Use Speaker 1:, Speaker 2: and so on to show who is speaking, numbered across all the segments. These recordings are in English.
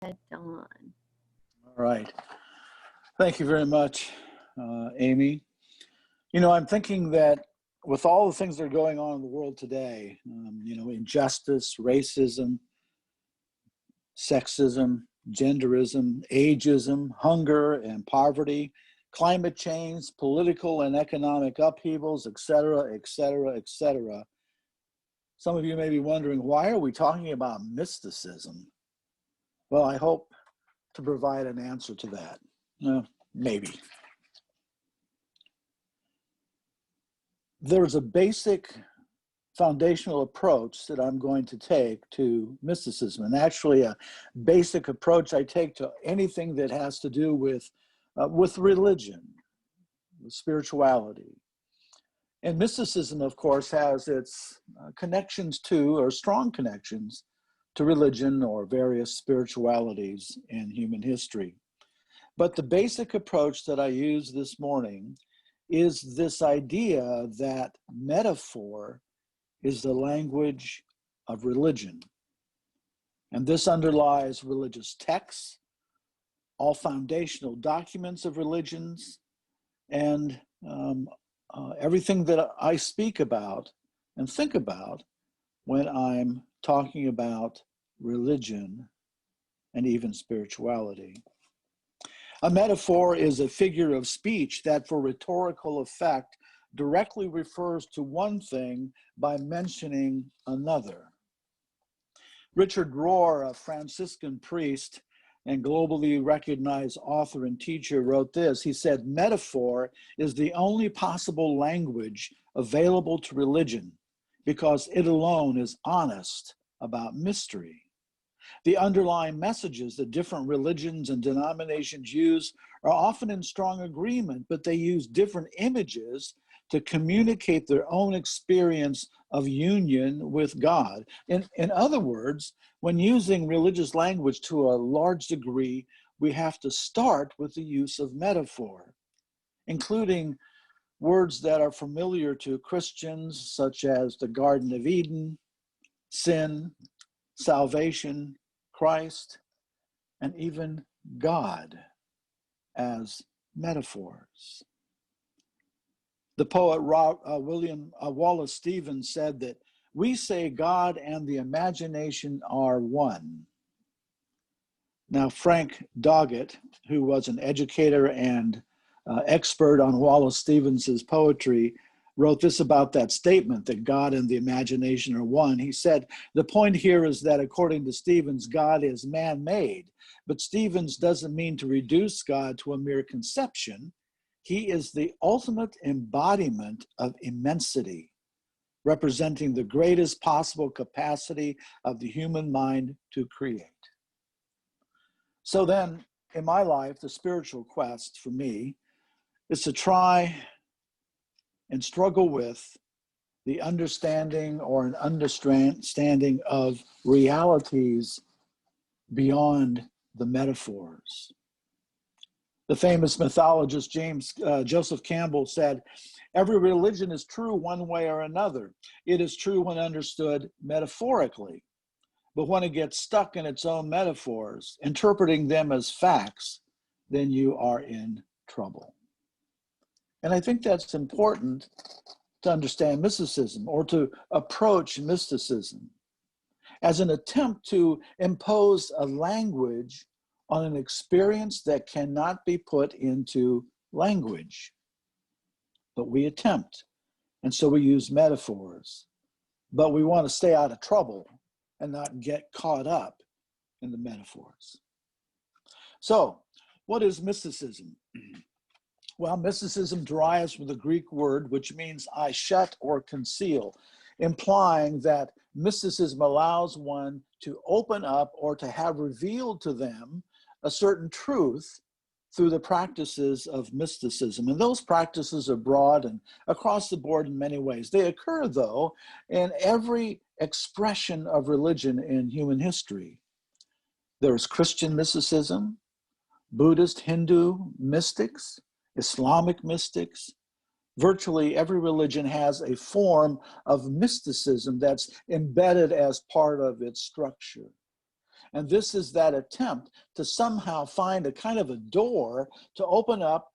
Speaker 1: Dawn.
Speaker 2: All right. Thank you very much, Amy. You know, I'm thinking that with all the things that are going on in the world today, injustice, racism, sexism, genderism, ageism, hunger and poverty, climate change, political and economic upheavals, et cetera, et cetera, et cetera. Some of you may be wondering, why are we talking about mysticism? Well, I hope to provide an answer to that. Maybe. There's a basic foundational approach that I'm going to take to mysticism, and actually a basic approach I take to anything that has to do with religion, with spirituality. And mysticism, of course, has its connections to, or strong connections to, religion or various spiritualities in human history. But the basic approach that I use this morning is this idea that metaphor is the language of religion. And this underlies religious texts, all foundational documents of religions, and everything that I speak about and think about when I'm talking about religion and even spirituality. A metaphor is a figure of speech that, for rhetorical effect, directly refers to one thing by mentioning another. Richard Rohr, a Franciscan priest and globally recognized author and teacher, wrote this. He said, "Metaphor is the only possible language available to religion because it alone is honest about mystery. The underlying messages that different religions and denominations use are often in strong agreement, but they use different images to communicate their own experience of union with God." In other words, when using religious language to a large degree, we have to start with the use of metaphor, including words that are familiar to Christians, such as the Garden of Eden, sin, salvation, Christ, and even God as metaphors. The poet William Wallace Stevens said that we say God and the imagination are one. Now, Frank Doggett, who was an educator and expert on Wallace Stevens's poetry, wrote this about that statement that God and the imagination are one. He said, "The point here is that according to Stevens, God is man-made, but Stevens doesn't mean to reduce God to a mere conception. He is the ultimate embodiment of immensity, representing the greatest possible capacity of the human mind to create." So then, in my life, the spiritual quest for me is to try and struggle with the understanding or an understanding of realities beyond the metaphors. The famous mythologist Joseph Campbell said, "Every religion is true one way or another. It is true when understood metaphorically. But when it gets stuck in its own metaphors, interpreting them as facts, then you are in trouble." And I think that's important to understand mysticism, or to approach mysticism as an attempt to impose a language on an experience that cannot be put into language. But we attempt, and so we use metaphors. But we want to stay out of trouble and not get caught up in the metaphors. So, what is mysticism? Well, mysticism derives from the Greek word which means I shut or conceal, implying that mysticism allows one to open up or to have revealed to them a certain truth through the practices of mysticism. And those practices are broad and across the board in many ways. They occur, though, in every expression of religion in human history. There is Christian mysticism, Buddhist, Hindu mystics, Islamic mystics. Virtually every religion has a form of mysticism that's embedded as part of its structure. And this is that attempt to somehow find a kind of a door to open up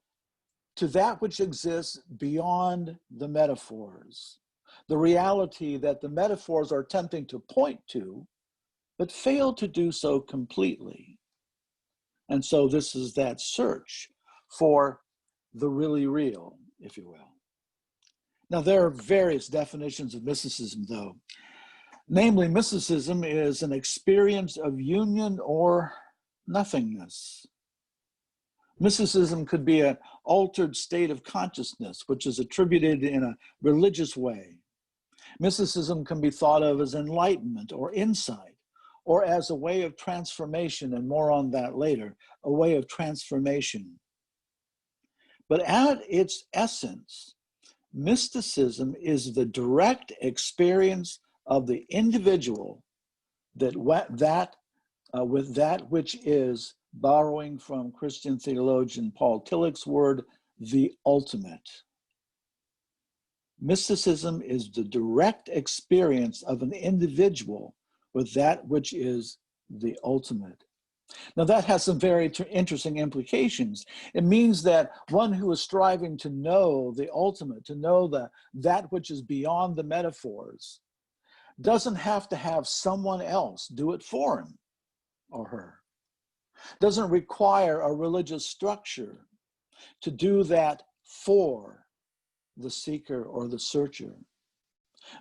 Speaker 2: to that which exists beyond the metaphors, the reality that the metaphors are attempting to point to, but fail to do so completely. And so this is that search for the really real, if you will. Now, there are various definitions of mysticism, though. Namely, mysticism is an experience of union or nothingness. Mysticism could be an altered state of consciousness, which is attributed in a religious way. Mysticism can be thought of as enlightenment or insight, or as a way of transformation, and more on that later, a way of transformation. But at its essence, mysticism is the direct experience of the individual with that which is, borrowing from Christian theologian Paul Tillich's word, the ultimate. Mysticism is the direct experience of an individual with that which is the ultimate. Now that has some very interesting implications. It means that one who is striving to know the ultimate, to know that which is beyond the metaphors, doesn't have to have someone else do it for him or her. Doesn't require a religious structure to do that for the seeker or the searcher.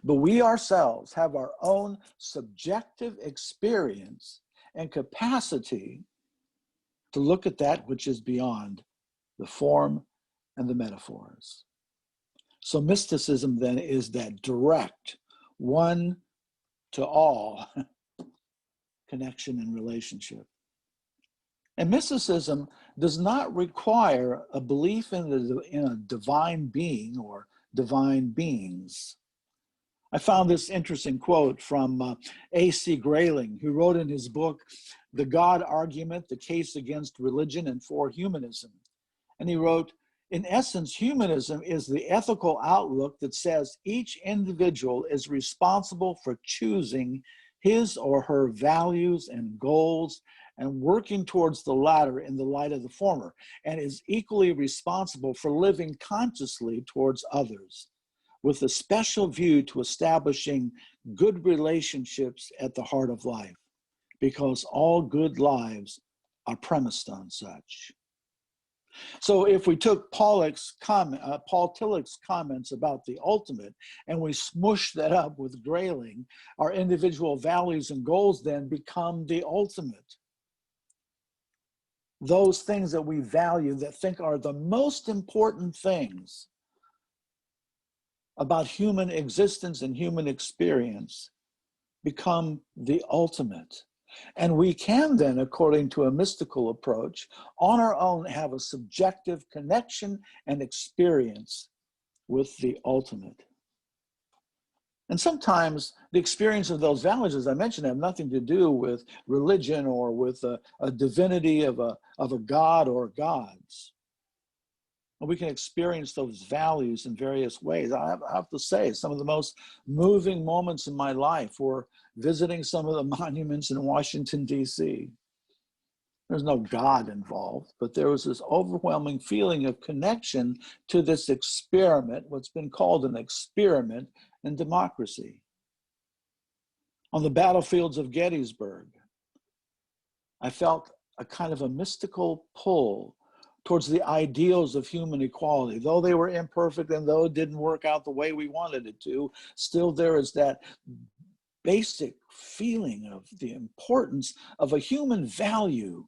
Speaker 2: But we ourselves have our own subjective experience and capacity to look at that which is beyond the form and the metaphors. So mysticism then is that direct, one to all connection and relationship. And mysticism does not require a belief in a divine being or divine beings. I found this interesting quote from A.C. Grayling, who wrote in his book, The God Argument, The Case Against Religion and for Humanism. And he wrote, in essence, humanism is the ethical outlook that says each individual is responsible for choosing his or her values and goals and working towards the latter in the light of the former, and is equally responsible for living consciously towards others, with a special view to establishing good relationships at the heart of life, because all good lives are premised on such. So if we took Paul Tillich's comments about the ultimate and we smush that up with Grayling, our individual values and goals then become the ultimate. Those things that we value, that think are the most important things about human existence and human experience, become the ultimate. And we can then, according to a mystical approach, on our own have a subjective connection and experience with the ultimate. And sometimes the experience of those values, as I mentioned, have nothing to do with religion or with a divinity of a god or gods. And we can experience those values in various ways. I have to say, some of the most moving moments in my life were visiting some of the monuments in Washington, D.C. There's no God involved, but there was this overwhelming feeling of connection to this experiment, what's been called an experiment in democracy. On the battlefields of Gettysburg, I felt a kind of a mystical pull towards the ideals of human equality. Though they were imperfect and though it didn't work out the way we wanted it to, still there is that basic feeling of the importance of a human value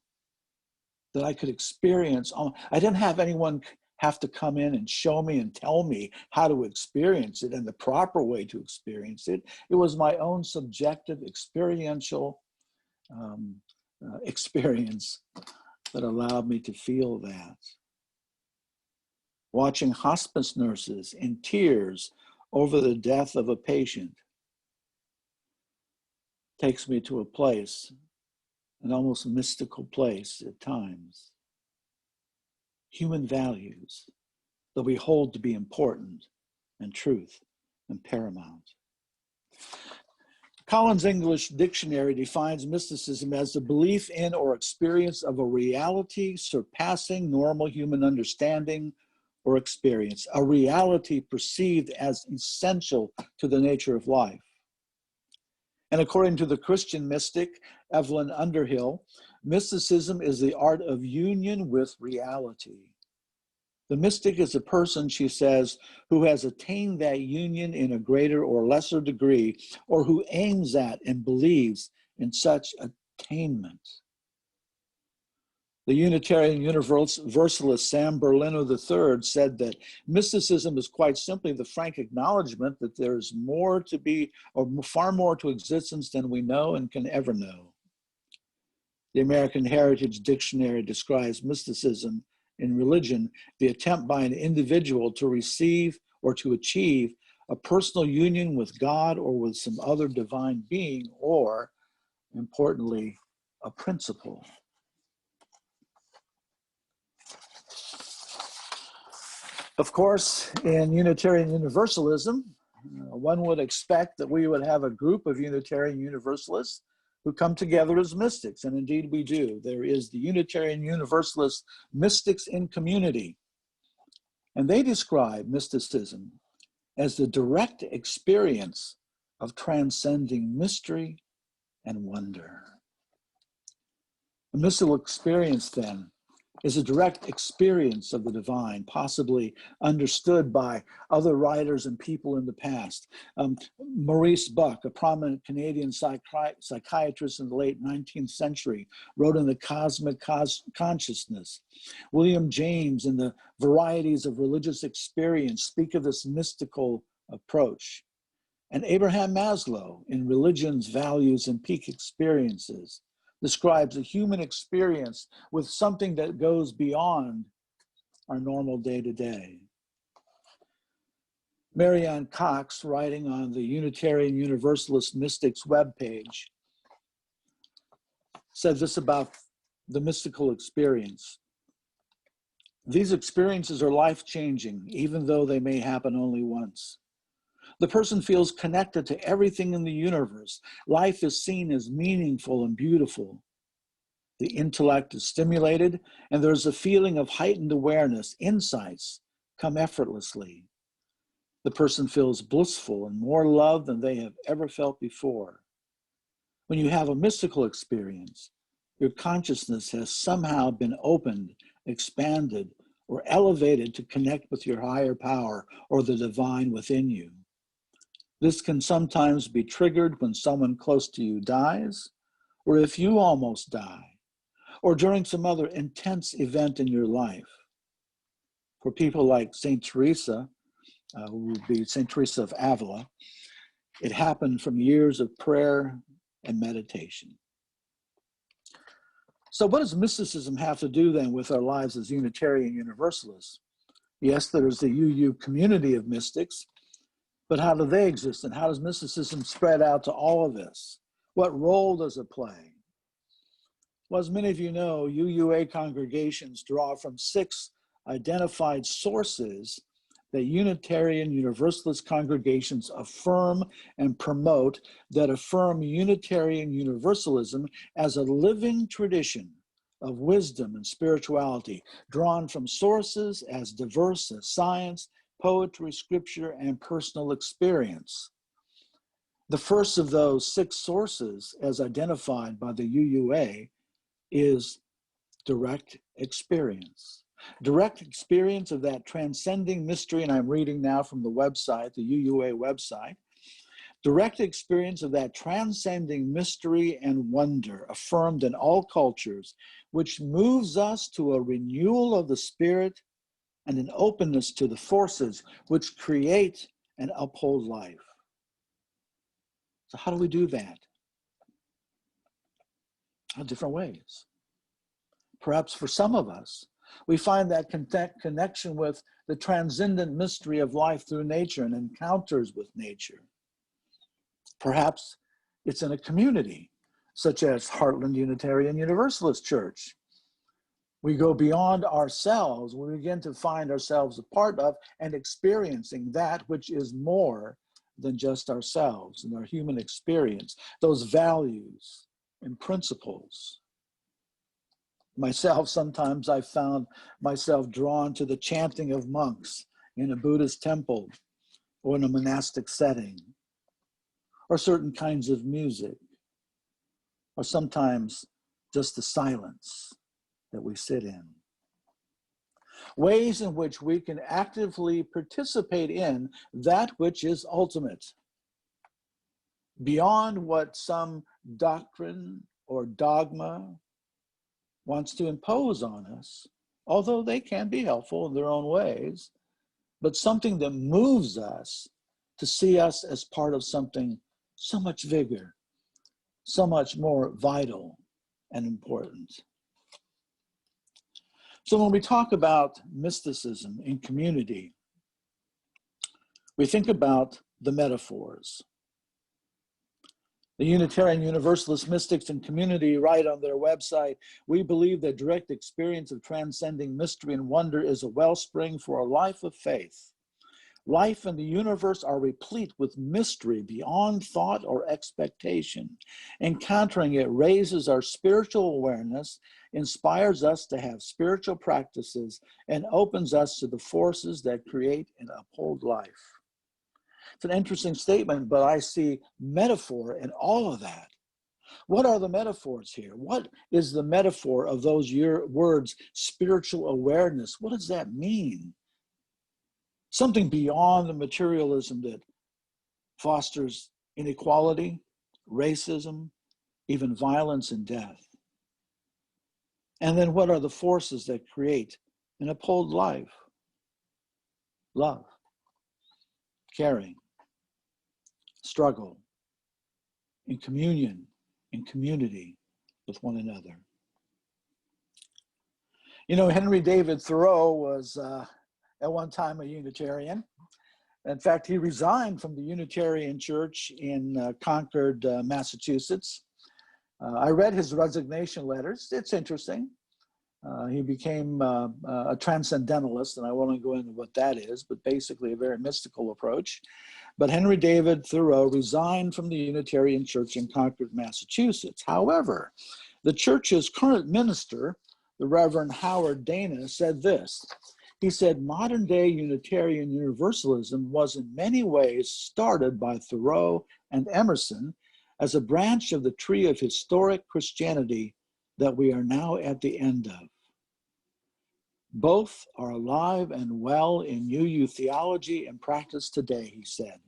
Speaker 2: that I could experience. I didn't have anyone have to come in and show me and tell me how to experience it and the proper way to experience it. It was my own subjective experiential experience that allowed me to feel that. Watching hospice nurses in tears over the death of a patient takes me to a place, an almost mystical place at times. Human values that we hold to be important and truth and paramount. Collins English Dictionary defines mysticism as the belief in or experience of a reality surpassing normal human understanding or experience, a reality perceived as essential to the nature of life. And according to the Christian mystic Evelyn Underhill, mysticism is the art of union with reality. The mystic is a person, she says, who has attained that union in a greater or lesser degree, or who aims at and believes in such attainment. The Unitarian Universalist Sam Berlino III said that mysticism is quite simply the frank acknowledgement that there's more to be, or far more to existence than we know and can ever know. The American Heritage Dictionary describes mysticism in religion, the attempt by an individual to receive or to achieve a personal union with God or with some other divine being, or, importantly, a principle. Of course, in Unitarian Universalism, one would expect that we would have a group of Unitarian Universalists who come together as mystics, and indeed we do. There is the Unitarian Universalist Mystics in Community, and they describe mysticism as the direct experience of transcending mystery and wonder. A mystical experience, then, is a direct experience of the divine, possibly understood by other writers and people in the past. Maurice Buck, a prominent Canadian psychiatrist in the late 19th century, wrote in The Cosmic Consciousness. William James, in The Varieties of Religious Experience, speak of this mystical approach. And Abraham Maslow, in Religions, Values, and Peak Experiences, describes a human experience with something that goes beyond our normal day-to-day. Marianne Cox, writing on the Unitarian Universalist Mystics webpage, said this about the mystical experience. These experiences are life-changing, even though they may happen only once. The person feels connected to everything in the universe. Life is seen as meaningful and beautiful. The intellect is stimulated, and there's a feeling of heightened awareness. Insights come effortlessly. The person feels blissful and more loved than they have ever felt before. When you have a mystical experience, your consciousness has somehow been opened, expanded, or elevated to connect with your higher power or the divine within you. This can sometimes be triggered when someone close to you dies, or if you almost die, or during some other intense event in your life. For people like St. Teresa, who would be St. Teresa of Avila, it happened from years of prayer and meditation. So what does mysticism have to do then with our lives as Unitarian Universalists? Yes, there's the UU community of mystics, but how do they exist, and how does mysticism spread out to all of us? What role does it play? Well, as many of you know, UUA congregations draw from 6 identified sources that Unitarian Universalist congregations affirm and promote, that affirm Unitarian Universalism as a living tradition of wisdom and spirituality, drawn from sources as diverse as science, poetry, scripture, and personal experience. The first of those 6 sources, as identified by the UUA, is direct experience. Direct experience of that transcending mystery, and I'm reading now from the website, the UUA website. Direct experience of that transcending mystery and wonder affirmed in all cultures, which moves us to a renewal of the spirit and an openness to the forces which create and uphold life. So how do we do that? In different ways. Perhaps for some of us, we find that connection with the transcendent mystery of life through nature and encounters with nature. Perhaps it's in a community, such as Heartland Unitarian Universalist Church. We go beyond ourselves. We begin to find ourselves a part of and experiencing that which is more than just ourselves and our human experience, those values and principles. Myself, sometimes I've found myself drawn to the chanting of monks in a Buddhist temple or in a monastic setting, or certain kinds of music, or sometimes just the silence that we sit in. Ways in which we can actively participate in that which is ultimate, beyond what some doctrine or dogma wants to impose on us, although they can be helpful in their own ways, but something that moves us to see us as part of something so much bigger, so much more vital and important. So when we talk about mysticism in community, we think about the metaphors. The Unitarian Universalist mystics in community write on their website, "We believe that direct experience of transcending mystery and wonder is a wellspring for a life of faith. Life and the universe are replete with mystery beyond thought or expectation. Encountering it raises our spiritual awareness, inspires us to have spiritual practices, and opens us to the forces that create and uphold life." It's an interesting statement, but I see metaphor in all of that. What are the metaphors here? What is the metaphor of those words, spiritual awareness? What does that mean? Something beyond the materialism that fosters inequality, racism, even violence and death. And then what are the forces that create and uphold life? Love, caring, struggle, in communion, in community with one another. You know, Henry David Thoreau was at one time a Unitarian. In fact, he resigned from the Unitarian Church in Concord, Massachusetts. I read his resignation letters. It's interesting. He became a transcendentalist, and I won't go into what that is, but basically a very mystical approach. But Henry David Thoreau resigned from the Unitarian Church in Concord, Massachusetts. However, the church's current minister, the Reverend Howard Dana, said this. He said, "Modern day Unitarian Universalism was in many ways started by Thoreau and Emerson as a branch of the tree of historic Christianity that we are now at the end of. Both are alive and well in UU theology and practice today," he said.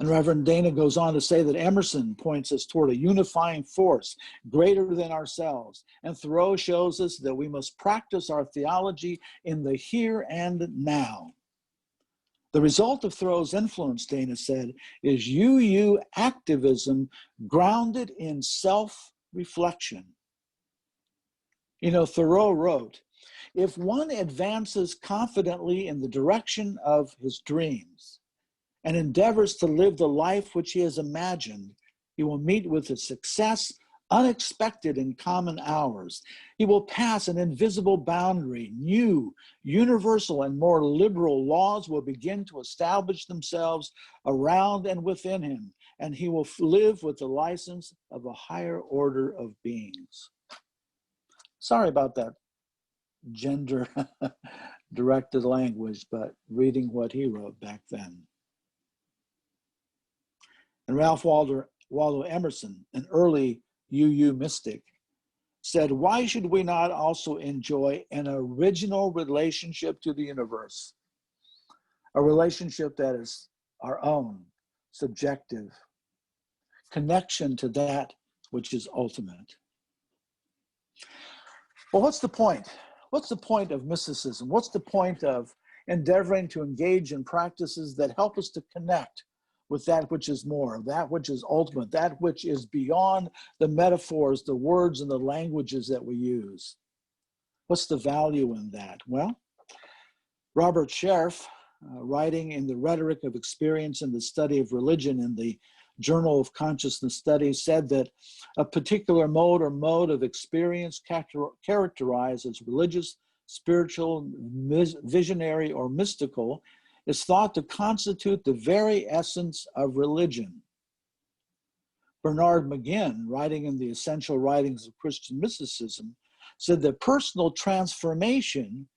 Speaker 2: And Reverend Dana goes on to say that Emerson points us toward a unifying force greater than ourselves. And Thoreau shows us that we must practice our theology in the here and now. The result of Thoreau's influence, Dana said, is UU activism grounded in self-reflection. You know, Thoreau wrote, "If one advances confidently in the direction of his dreams and endeavors to live the life which he has imagined, he will meet with a success unexpected in common hours. He will pass an invisible boundary. New, universal, and more liberal laws will begin to establish themselves around and within him, and he will live with the license of a higher order of beings." Sorry about that gender-directed language, but reading what he wrote back then. And Ralph Waldo Emerson, an early UU mystic, said, "Why should we not also enjoy an original relationship to the universe? A relationship that is our own, subjective, connection to that which is ultimate." Well, what's the point? What's the point of mysticism? What's the point of endeavoring to engage in practices that help us to connect with that which is more, that which is ultimate, that which is beyond the metaphors, the words, and the languages that we use? What's the value in that? Well, Robert Scherf, writing in The Rhetoric of Experience and the Study of Religion in the Journal of Consciousness Studies, said that a particular mode or mode of experience characterized as religious, spiritual, visionary, or mystical is thought to constitute the very essence of religion. Bernard McGinn, writing in the Essential Writings of Christian Mysticism, said that personal transformation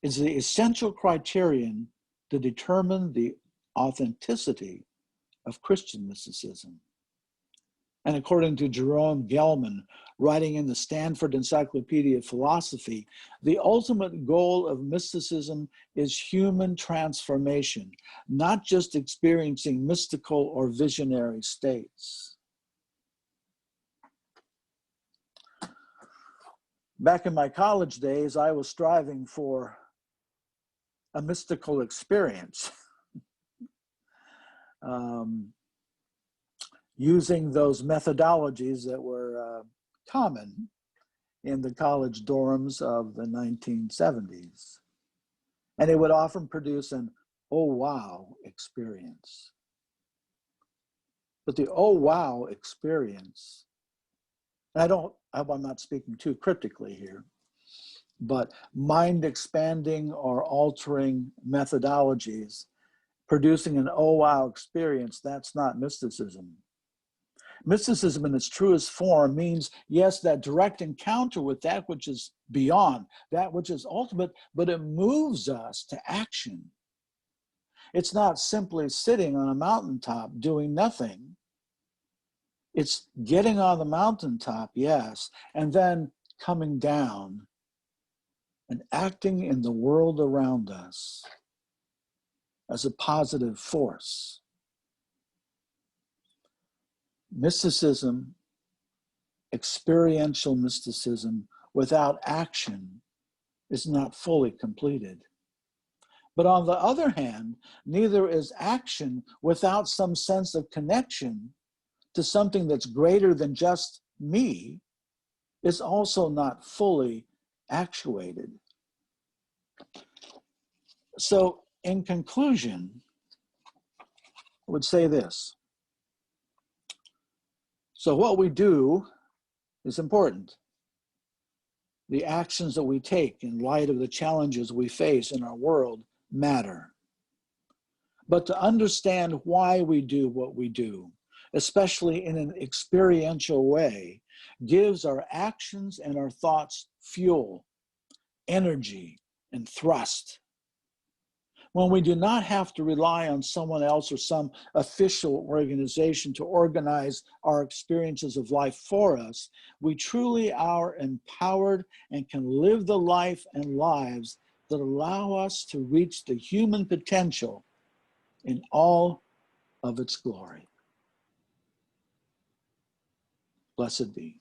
Speaker 2: is the essential criterion to determine the authenticity of Christian mysticism. And according to Jerome Gelman, writing in the Stanford Encyclopedia of Philosophy, the ultimate goal of mysticism is human transformation, not just experiencing mystical or visionary states. Back in my college days, I was striving for a mystical experience. Using those methodologies that were common in the college dorms of the 1970s. And it would often produce an oh wow experience. But the oh wow experience, and I'm not speaking too cryptically here, but mind expanding or altering methodologies producing an oh wow experience, that's not mysticism. Mysticism in its truest form means, yes, that direct encounter with that which is beyond, that which is ultimate, but it moves us to action. It's not simply sitting on a mountaintop doing nothing. It's getting on the mountaintop, yes, and then coming down and acting in the world around us as a positive force. Mysticism, experiential mysticism without action is not fully completed. But on the other hand, neither is action without some sense of connection to something that's greater than just me is also not fully actuated. So in conclusion, I would say this. So what we do is important. The actions that we take in light of the challenges we face in our world matter. But to understand why we do what we do, especially in an experiential way, gives our actions and our thoughts fuel, energy, and thrust. When we do not have to rely on someone else or some official organization to organize our experiences of life for us, we truly are empowered and can live the life and lives that allow us to reach the human potential in all of its glory. Blessed be.